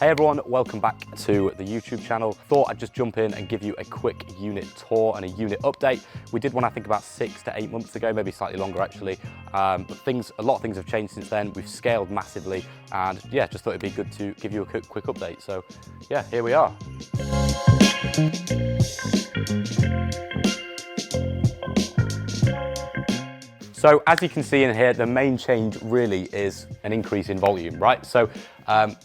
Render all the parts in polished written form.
Hey everyone, welcome back to the YouTube channel. Thought I'd just jump in and give you a quick unit tour and a unit update. We did one I think about 6 to 8 months ago, maybe slightly longer actually. But a lot of things have changed since then. We've scaled massively and yeah, just thought it'd be good to give you a quick update. So yeah, here we are. So as you can see in here, the main change really is an increase in volume, right? So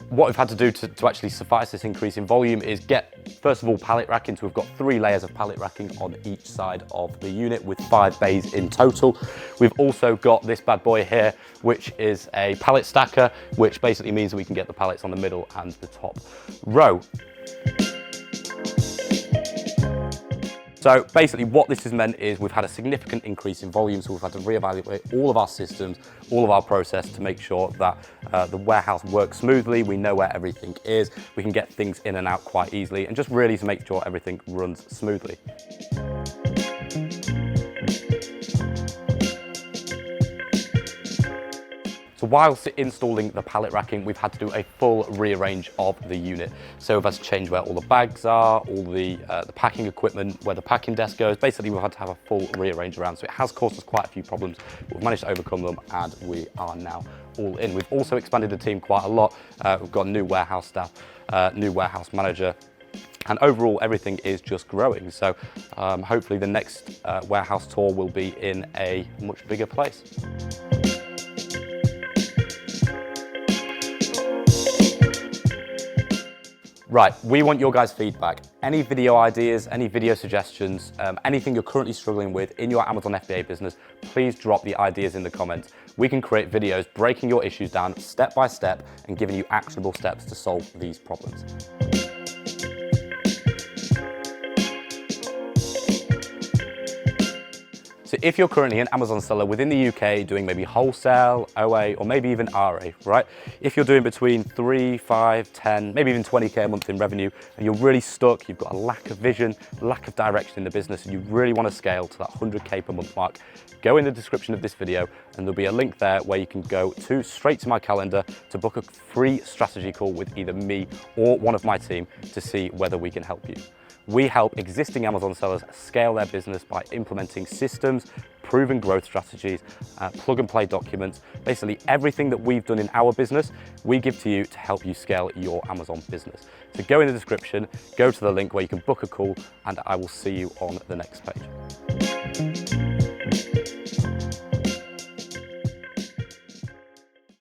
what we've had to do to actually suffice this increase in volume is get, first of all, pallet racking. So we've got 3 layers of pallet racking on each side of the unit with 5 bays in total. We've also got this bad boy here, which is a pallet stacker, which basically means that we can get the pallets on the middle and the top row. So basically what this has meant is we've had a significant increase in volume, so we've had to reevaluate all of our systems, all of our process to make sure that the warehouse works smoothly, we know where everything is, we can get things in and out quite easily, and just really to make sure everything runs smoothly. So whilst installing the pallet racking, we've had to do a full rearrange of the unit. So we've had to change where all the bags are, all the packing equipment, where the packing desk goes. Basically, we've had to have a full rearrange around. So it has caused us quite a few problems, but we've managed to overcome them and we are now all in. We've also expanded the team quite a lot. We've got new warehouse staff, new warehouse manager, and overall everything is just growing. So hopefully the next warehouse tour will be in a much bigger place. Right, we want your guys' feedback. Any video ideas, any video suggestions, anything you're currently struggling with in your Amazon FBA business, please drop the ideas in the comments. We can create videos breaking your issues down step by step and giving you actionable steps to solve these problems. So if you're currently an Amazon seller within the UK doing maybe wholesale, OA, or maybe even RA, right? If you're doing between 3, 5, 10, maybe even 20K a month in revenue, and you're really stuck, you've got a lack of vision, lack of direction in the business, and you really want to scale to that 100K per month mark, go in the description of this video, and there'll be a link there where you can go straight to my calendar to book a free strategy call with either me or one of my team to see whether we can help you. We help existing Amazon sellers scale their business by implementing systems, proven growth strategies, plug and play documents. Basically everything that we've done in our business, we give to you to help you scale your Amazon business. So go in the description, go to the link where you can book a call, and I will see you on the next page.